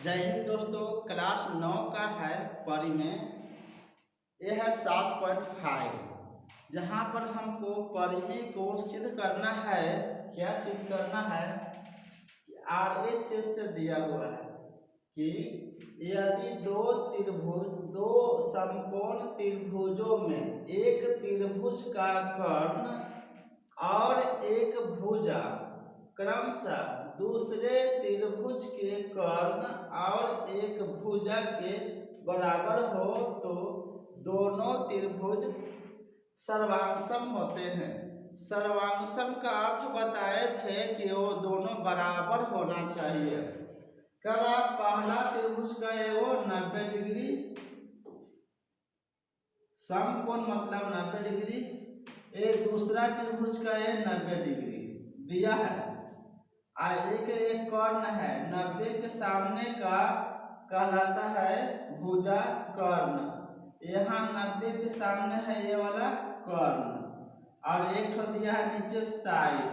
जय हिंद दोस्तों। क्लास 9 का है परी में, यह है 7.5, जहाँ पर हमको परिमेय को सिद्ध करना है। क्या सिद्ध करना है? RHS से दिया हुआ है कि यदि दो समकोण त्रिभुजों में एक त्रिभुज का कर्ण और एक भुजा क्रमशः दूसरे त्रिभुज के कर्ण और एक भुजा के बराबर हो तो दोनों त्रिभुज सर्वांगसम होते हैं। सर्वांगसम का अर्थ बताए थे कि वो दोनों बराबर होना चाहिए। करा पहला त्रिभुज का है वो 90 डिग्री, समकोण मतलब 90 डिग्री। एक दूसरा त्रिभुज का है 90 डिग्री दिया है। एक कर्ण है 90 के सामने का कहलाता है भुजा कर्ण। यहाँ 90 के सामने है ये वाला कर्ण और एक तो दिया है नीचे साइड,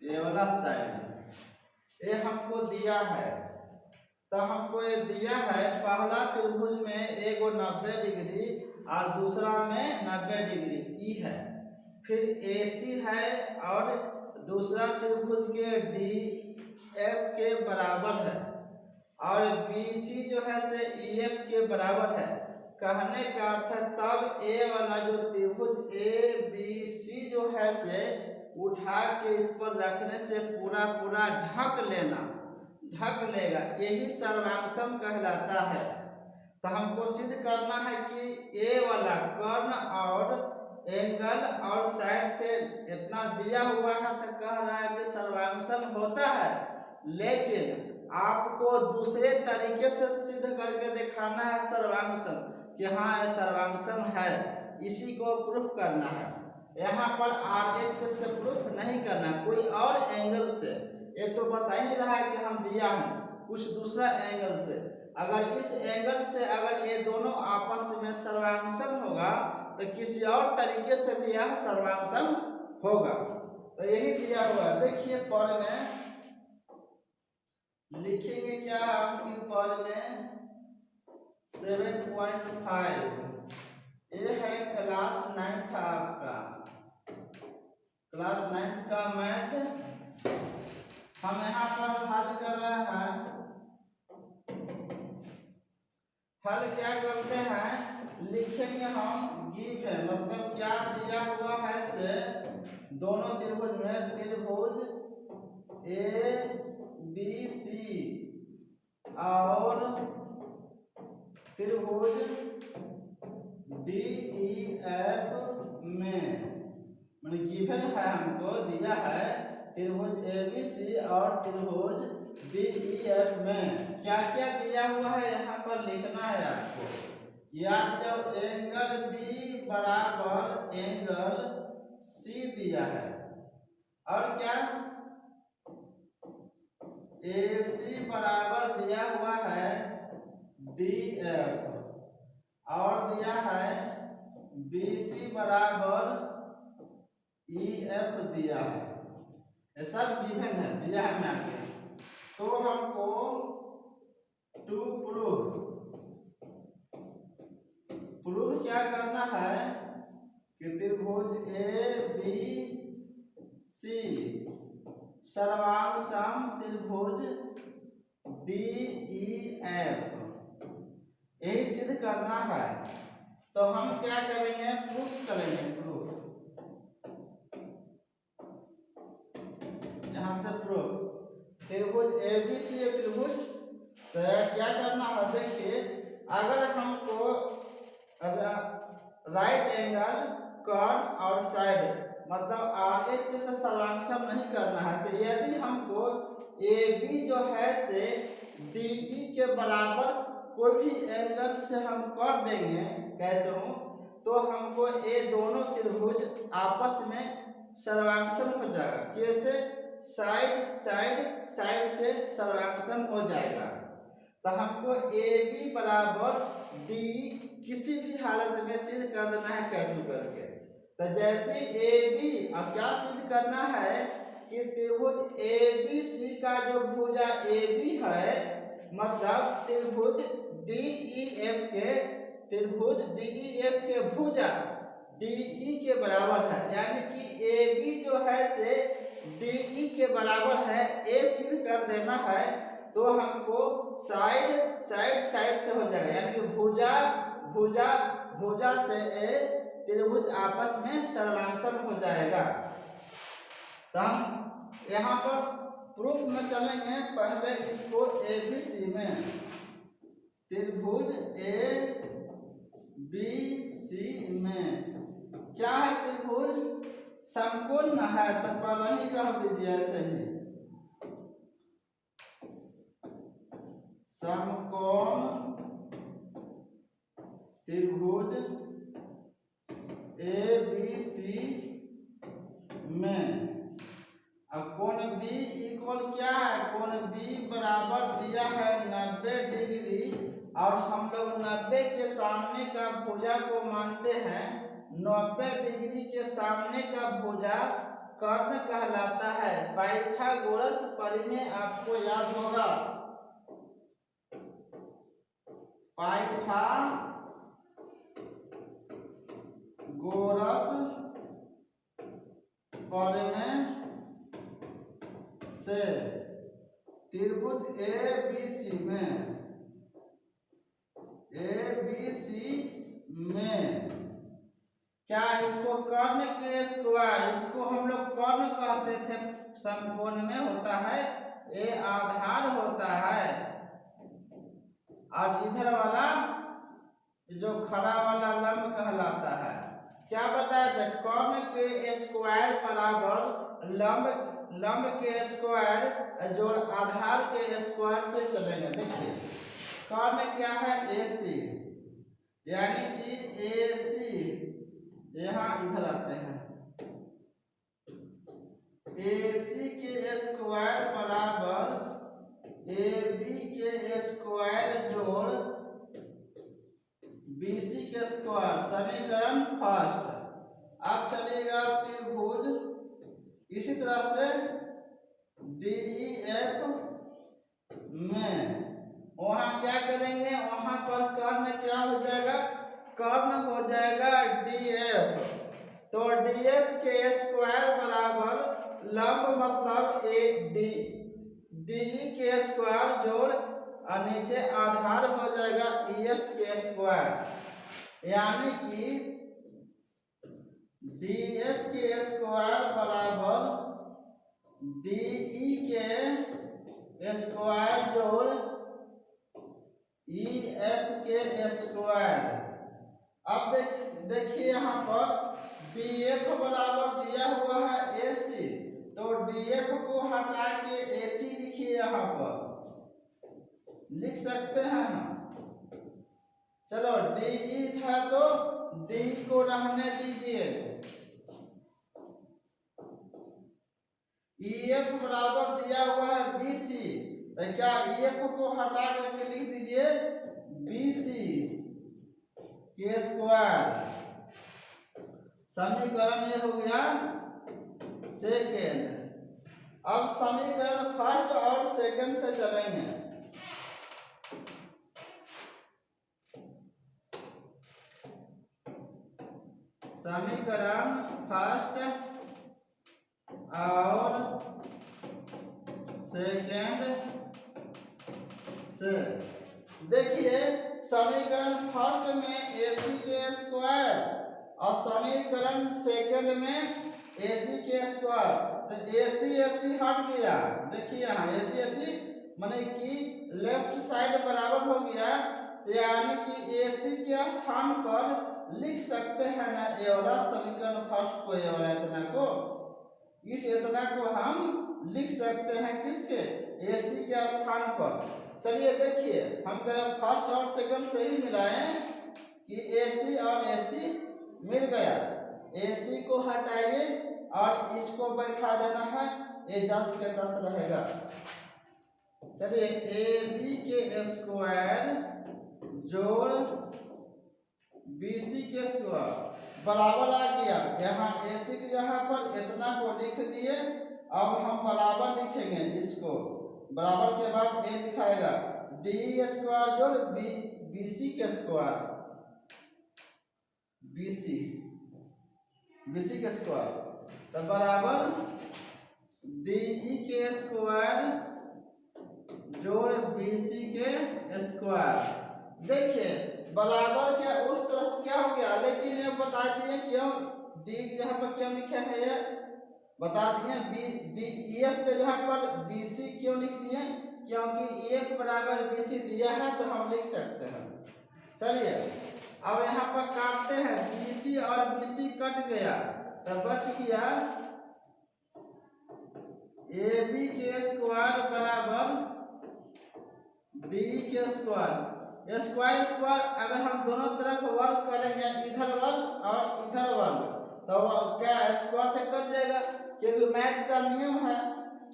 ये वाला साइड ये हमको दिया है। तो हमको ये दिया है पहला त्रिभुज में एक 90 डिग्री और दूसरा में 90 डिग्री ई है। फिर AC है और दूसरा त्रिभुज के DF के बराबर है और BC जो है से EF के बराबर है। कहने का अर्थ है तब ए वाला जो त्रिभुज ABC जो है से उठा के इस पर रखने से पूरा ढक लेना, ढक लेगा, यही सर्वांगसम कहलाता है। तो हमको सिद्ध करना है कि ए वाला कर्ण और एंगल और साइड से इतना दिया हुआ है तो कह रहा है कि सर्वांगसम होता है। लेकिन आपको दूसरे तरीके से सिद्ध करके दिखाना है सर्वांगसम कि हाँ ये सर्वांगसम है, इसी को प्रूफ करना है। यहाँ पर RHS से प्रूफ नहीं करना, कोई और एंगल से। ये तो बता ही रहा है कि हम दिया हूँ कुछ दूसरा एंगल से। अगर इस एंगल से अगर ये दोनों आपस में सर्वांगसम होगा तो किसी और तरीके से भी यह सर्वांगसम होगा। तो यही दिया हुआ है। देखिए पढ़ में लिखेंगे क्या हम कि पढ़ में 7.5 ये है क्लास 9 था आपका, क्लास 9 का मैथ। हम यहाँ पर हल कर रहे हैं। हल क्या करते हैं, लिखेंगे हम गिव है मतलब क्या दिया हुआ है से दोनों त्रिभुज में त्रिभुज ABC और त्रिभुज DEF में गिवन है, हमको दिया है त्रिभुज ABC और त्रिभुज DEF में क्या क्या दिया हुआ है यहाँ पर लिखना है आपको। याद जब एंगल B बराबर एंगल C दिया है और क्या AC बराबर दिया हुआ है DF और दिया है BC बराबर EF दिया है। ये सब गिवन है, दिया है मैंने। तो हमको टू प्रूफ क्या करना है कि त्रिभुज ABC सर्वांगसम त्रिभुज DEF यही सिद्ध करना है। तो हम क्या करेंगे, प्रूफ करेंगे। प्रूफ यहाँ से प्रूफ त्रिभुज ABC त्रिभुज, तो क्या करना है देखिए, अगर हमको राइट एंगल कर्ण और साइड मतलब RHS से सर्वांगसम नहीं करना है तो यदि हमको AB जो है से DE के बराबर कोई भी एंगल से हम कर देंगे कैसे हो तो हमको ये दोनों त्रिभुज आपस में सर्वांगसम हो जाएगा। कैसे? साइड से सर्वांगसम हो जाएगा। तो हमको AB बराबर DE किसी भी हालत में सिद्ध कर देना है कैसे करके। तो जैसे AB अब क्या सिद्ध करना है कि त्रिभुज ABC का जो भुजा AB है मतलब त्रिभुज DEF के भुजा DE के बराबर है, यानी कि AB जो है से DE के बराबर है, A सिद्ध कर देना है तो हमको साइड से हो जाएगा, यानी कि भुजा से ए त्रिभुज आपस में सर्वांशल हो जाएगा। तो हम यहाँ पर प्रूफ में चलेंगे, पहले इसको ABC में, त्रिभुज ABC में क्या है, त्रिभुज समकोण है, तो पहले ही कर दीजिए ऐसे ही, समकोण त्रिभुज ABC में। अब कोण B इक्वल क्या है, कोण B बराबर दिया है 90 डिग्री, और हम लोग 90 के सामने का भुजा को मानते हैं, 90 डिग्री के सामने का भुजा कर्ण कहलाता है। पाइथागोरस परिमेय आपको याद होगा, पाइथागोरस परिमेय से त्रिभुज ABC में क्या, इसको कर्ण के स्क्वायर, इसको हम लोग कर्ण कहते थे, समकोण में होता है ए आधार होता है, और इधर वाला जो खड़ा वाला लंब कहलाता है। क्या बताया था, कर्ण के स्क्वायर बराबर लंब के स्क्वायर जोड़ आधार के स्क्वायर से चलेंगे। देखिए कर्ण क्या है, AC, यानी कि AC यहाँ इधर आते हैं, AC के स्क्वायर बराबर AB के स्क्वायर जोड़ BC के स्क्वायर, समीकरण फर्स्ट। अब चलेगा त्रिभुज, इसी तरह से DEF में, वहां क्या करेंगे, वहां पर कर्ण क्या हो जाएगा, कर्ण हो जाएगा DF, तो DF के स्क्वायर बराबर लंब मतलब DE के स्क्वायर जोड़ और नीचे आधार हो जाएगा EF के स्क्वायर, यानी कि DF के स्क्वायर बराबर DE के स्क्वायर जोड़ EF के स्क्वायर। अब देखिए यहाँ पर DF बराबर दिया हुआ है AC, तो DF को हटा के AC लिखिए, यहाँ पर लिख सकते हैं हम। चलो DE था तो D को रहने दीजिए, EF बराबर दिया हुआ है BC, तो क्या EF को हटा करके लिख दीजिए BC के स्क्वायर, समीकरण ये हो गया सेकेंड। अब समीकरण फर्स्ट और सेकेंड से चलेंगे। समीकरण फर्स्ट और सेकेंड से देखिए, समीकरण फर्स्ट में AC के स्क्वायर और समीकरण सेकेंड में AC के स्क्वायर, तो AC हट गया। देखिए यहाँ AC माने कि लेफ्ट साइड बराबर हो गया, तो यानी कि AC के स्थान पर लिख सकते हैं ना ये वाला समीकरण फर्स्ट को, ये वाला इतना को, इस इतना को हम लिख सकते हैं किसके, AC के स्थान पर। चलिए देखिए, हम करें फर्स्ट और सेकंड से ही मिलाएं कि AC और AC मिल गया, AC को हटाइए और इसको बैठा देना है, ये 10 के 10 रहेगा। चलिए AB के स्क्वायर जोड़ BC के स्क्वायर बराबर आ गया, यहाँ AC के जगह पर इतना को लिख दिए। अब हम बराबर लिखेंगे, इसको बराबर के बाद A लिखाएगा डी स्क्वायर जोड़ बी सी के स्क्वायर, बी सी के स्क्वायर तो बराबर डी के स्क्वायर जोड़ बी सी के स्क्वायर। देखिए बराबर क्या उस तरफ क्या हो गया, लेकिन ये बता दिए क्यों डी यहाँ पर क्यों लिखा है, ये बता दिए। बी एफ के जगह पर बी सी क्यों लिख दिए, क्योंकि एफ बराबर बी सी दिया है तो हम लिख सकते हैं। चलिए अब यहाँ पर काटते हैं, बी सी और बी सी कट गया तो बच गया ए बी के स्क्वायर बराबर डी के स्क्वायर। स्क्वायर स्क्वायर अगर हम दोनों तरफ वर्ग करेंगे, इधर वर्ग और इधर वर्ग, तो क्या स्क्वायर से कट जाएगा, क्योंकि मैथ का नियम है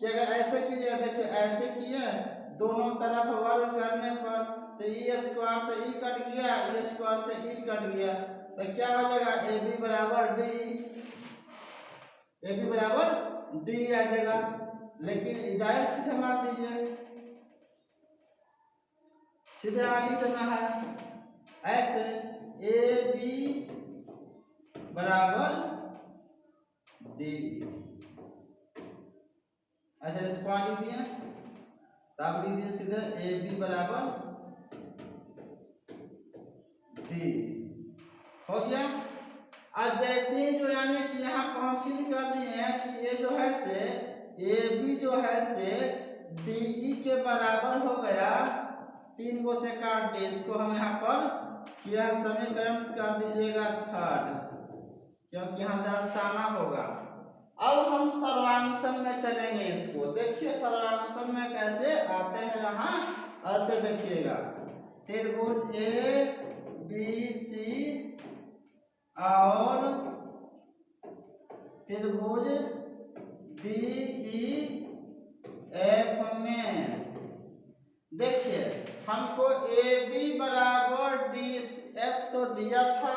कि अगर ऐसे कीजिए, देखिए ऐसे किए दोनों तरफ वर्ग करने पर तो ई स्क्वायर से ई कट गया, ई स्क्वायर से ई कट गया, तो क्या हो जाएगा ए बी बराबर डी, ए बी बराबर डी आ जाएगा। लेकिन डायरेक्ट सीधे मार दीजिए, सीधे आगे करना है ऐसे ए बी बराबर डी। अच्छा स्क्वायर लिख दिए, तब लिख दिए सीधे ए बी बराबर डी, हो गया। आज जैसे ही जो यानी कि यहाँ काउंसिल कर दिए हैं कि ये जो है से ए बी जो है से डी ई के बराबर हो गया, 3 को से काट दे, इसको हम यहाँ पर यह समीकरण कर दीजिएगा थर्ड, क्योंकि यहाँ दर्शाना होगा। अब हम सर्वांशम में चलेंगे, इसको देखिए सर्वांशम में कैसे आते हैं, यहाँ ऐसे देखिएगा त्रिभुज ए बी सी और त्रिभुज डी ई एफ में देखिए हमको ए बी बराबर डी एफ तो दिया था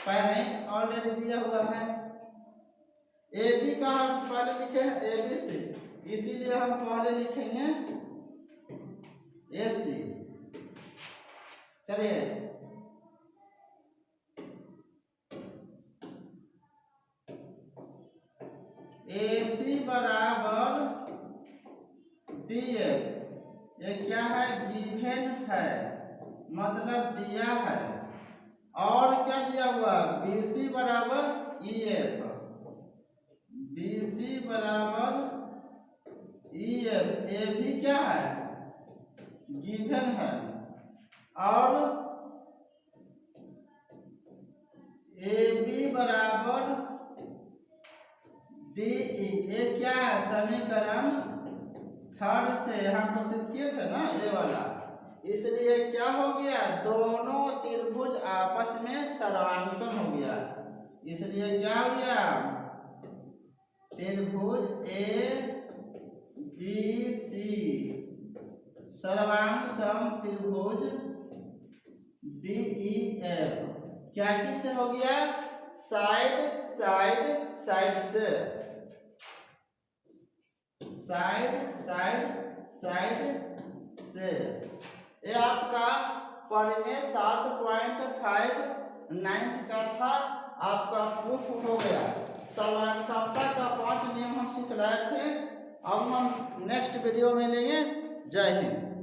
पहले, ऑलरेडी दिया हुआ है। ए बी का हम पहले लिखे हैं ए बी सी, इसीलिए हम पहले लिखेंगे ए सी। चलिए ए सी बराबर डी एफ, ये क्या है गिवन है, मतलब दिया है। और क्या दिया हुआ बी सी बराबर ई एफ, बी सी बराबर ई एफ, ए भी क्या है गिवन है, और ए बी बराबर डी ई, ये क्या है समीकरण थर्ड से हम प्रसिद्ध किए थे ना ये वाला, इसलिए क्या हो गया दोनों त्रिभुज आपस में सर्वांशम हो गया, इसलिए क्या हो गया त्रिभुज ए बी सी सर्वांशम त्रिभुज डी ई एफ, क्या चीज से हो गया साइड साइड साइड से, साइड साइड साइड से। ये आपका पढ़ने 7.5 9th का था, आपका प्रूफ हो गया। सर्वांशमता का 5 नियम हम सिख रहे थे, अब हम नेक्स्ट वीडियो में लेंगे। जय हिंद।